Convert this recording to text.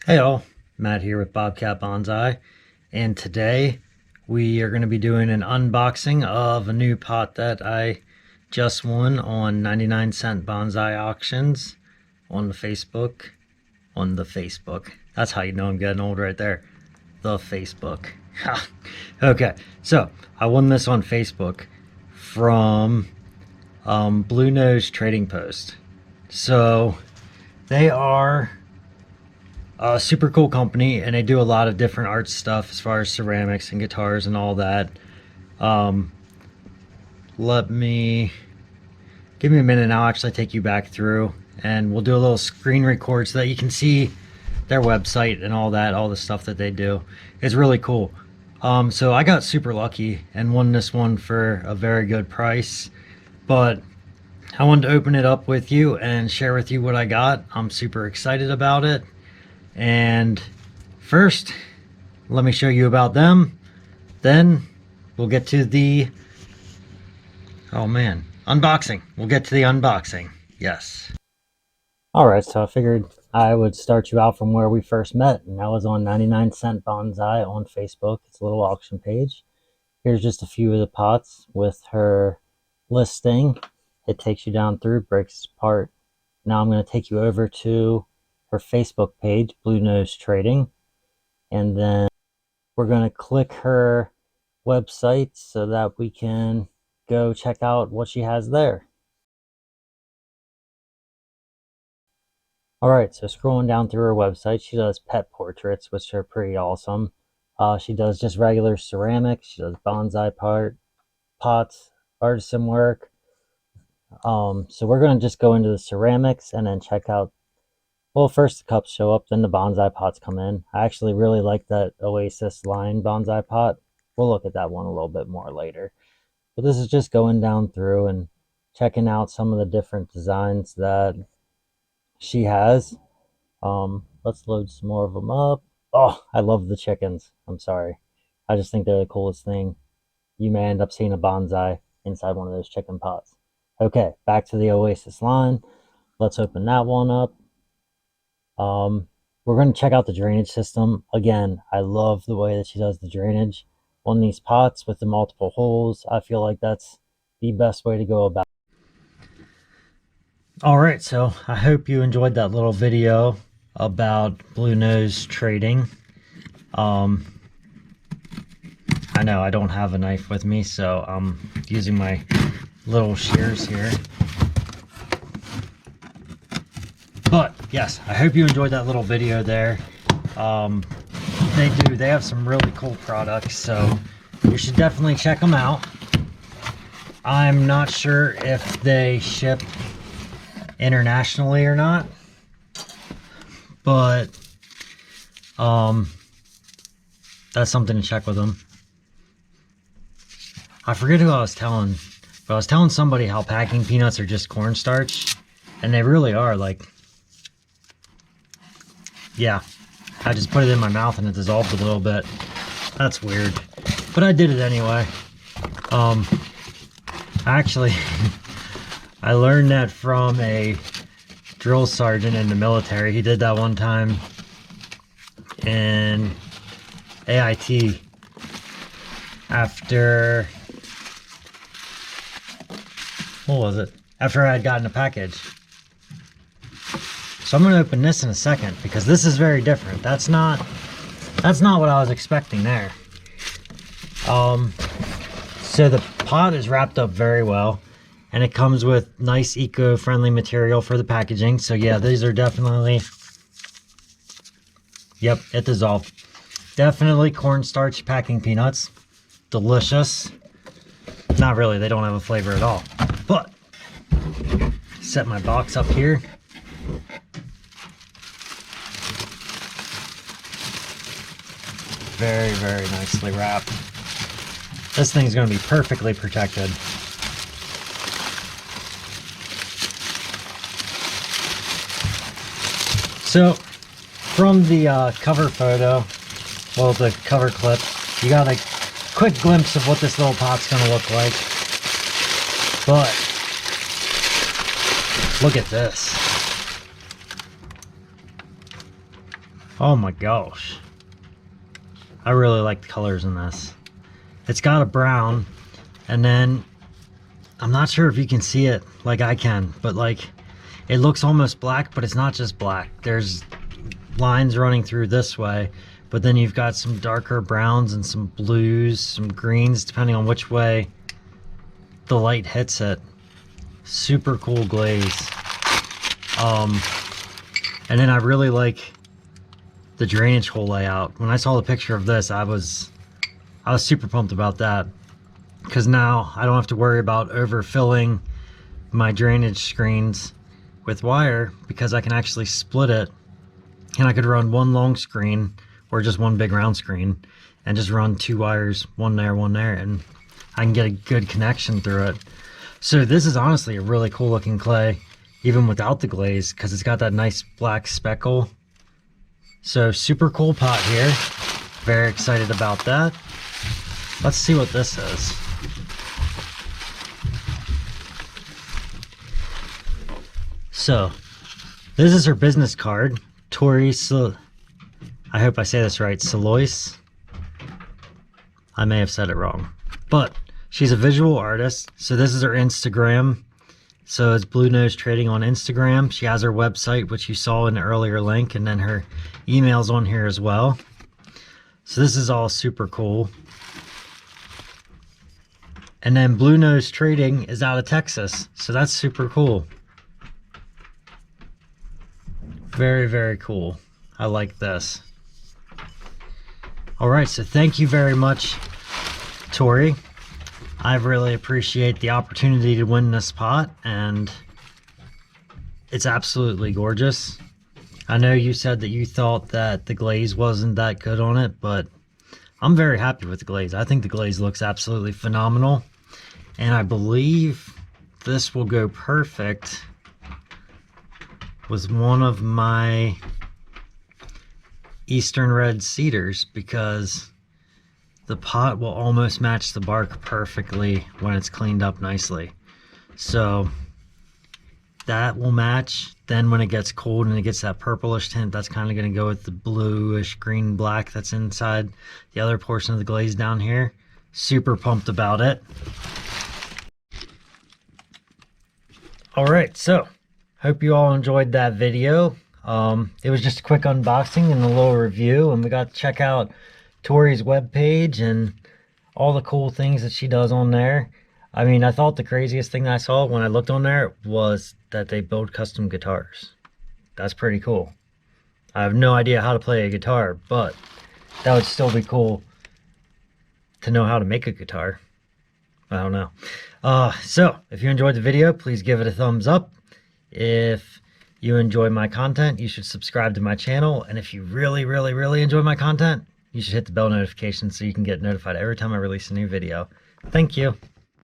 Hey all, Matt here with Bobcat Bonsai, and today we are going to be doing an unboxing of a new pot that I just won on 99-cent bonsai auctions on the Facebook. That's how you know I'm getting old right there. The Facebook. Okay, so I won this on Facebook from Blue Nose Trading Post. So they are a super cool company, and they do a lot of different art stuff as far as ceramics and guitars and all that. Let me give me a minute and I'll actually take you back through, and we'll do a little screen record so that you can see their website and all that, all the stuff that they do. It's really cool. So I got super lucky and won this one for a very good price, but I wanted to open it up with you and share with you what I got. I'm super excited about it. And first, let me show you about them. Then we'll get to the unboxing. We'll get to the unboxing. Yes. Alright, so I figured I would start you out from where we first met, and that was on 99-cent bonsai on Facebook. It's a little auction page. Here's just a few of the pots with her listing. It takes you down through, breaks apart. Now I'm going to take you over to her Facebook page, Blue Nose Trading, and then we're going to click her website so that we can go check out what she has there. Alright, so scrolling down through her website, she does pet portraits, which are pretty awesome. She does just regular ceramics, she does bonsai pots, artisan work. So we're going to just go into the ceramics and then check out. Well, first the cups show up, then the bonsai pots come in. I actually really like that Oasis line bonsai pot. We'll look at that one a little bit more later. But this is just going down through and checking out some of the different designs that she has. Let's load some more of them up. Oh, I love the chickens. I'm sorry. I just think they're the coolest thing. You may end up seeing a bonsai inside one of those chicken pots. Okay, back to the Oasis line. Let's open that one up. We're going to check out the drainage system. Again, I love the way that she does the drainage on these pots with the multiple holes. I feel like that's the best way to go about it. Alright, so I hope you enjoyed that little video about Blue Nose Trading. I know I don't have a knife with me, so I'm using my little shears here. But yes, I hope you enjoyed that little video there. They have some really cool products, so you should definitely check them out. I'm not sure if they ship internationally or not, but that's something to check with them. I forget who I was telling, but I was telling somebody how packing peanuts are just cornstarch, and they really are. Like, yeah, I just put it in my mouth and it dissolved a little bit. That's weird, but I did it anyway. Actually, I learned that from a drill sergeant in the military. He did that one time in AIT after, what was it? After I had gotten a package. So I'm going to open this in a second because this is very different. That's not what I was expecting there. So the pot is wrapped up very well, and it comes with nice eco-friendly material for the packaging. So yeah, these are definitely, yep, it dissolved. Definitely cornstarch packing peanuts. Delicious. Not really, they don't have a flavor at all. But set my box up here. Very, very nicely wrapped. This thing's going to be perfectly protected. So, from the cover photo, well, the cover clip, you got a quick glimpse of what this little pot's going to look like. But, look at this. Oh my gosh. I really like the colors in this. It's got a brown, and then I'm not sure if you can see it like I can, but like it looks almost black, but it's not just black. There's lines running through this way, but then you've got some darker browns and some blues, some greens, depending on which way the light hits it. Super cool glaze. And then I really like the drainage hole layout. When I saw the picture of this, I was super pumped about that, because now I don't have to worry about overfilling my drainage screens with wire, because I can actually split it, and I could run one long screen or just one big round screen and just run 2 wires, one there, and I can get a good connection through it. So this is honestly a really cool looking clay, even without the glaze, because it's got that nice black speckle. So super cool pot here. Very excited about that. Let's see what this is. So this is her business card. Tori, I hope I say this right, Salois. I may have said it wrong, but she's a visual artist. So this is her Instagram. So it's Blue Nose Trading on Instagram. She has her website, which you saw in the earlier link, and then her email's on here as well. So this is all super cool. And then Blue Nose Trading is out of Texas, so that's super cool. Very, very cool. I like this. All right, so thank you very much, Tori. I really appreciate the opportunity to win this pot, and it's absolutely gorgeous. I know you said that you thought that the glaze wasn't that good on it, but I'm very happy with the glaze. I think the glaze looks absolutely phenomenal, and I believe this will go perfect with one of my Eastern Red cedars, because the pot will almost match the bark perfectly when it's cleaned up nicely. So that will match. Then when it gets cold and it gets that purplish tint, that's kind of going to go with the bluish green black that's inside the other portion of the glaze down here. Super pumped about it. All right, so hope you all enjoyed that video. It was just a quick unboxing and a little review, and we got to check out Tori's webpage and all the cool things that she does on there. I mean, I thought the craziest thing that I saw when I looked on there was that they build custom guitars. That's pretty cool. I have no idea how to play a guitar, but that would still be cool to know how to make a guitar. I don't know. So if you enjoyed the video, please give it a thumbs up. If you enjoy my content, you should subscribe to my channel. And if you really, really, really enjoy my content, you should hit the bell notification so you can get notified every time I release a new video. Thank you.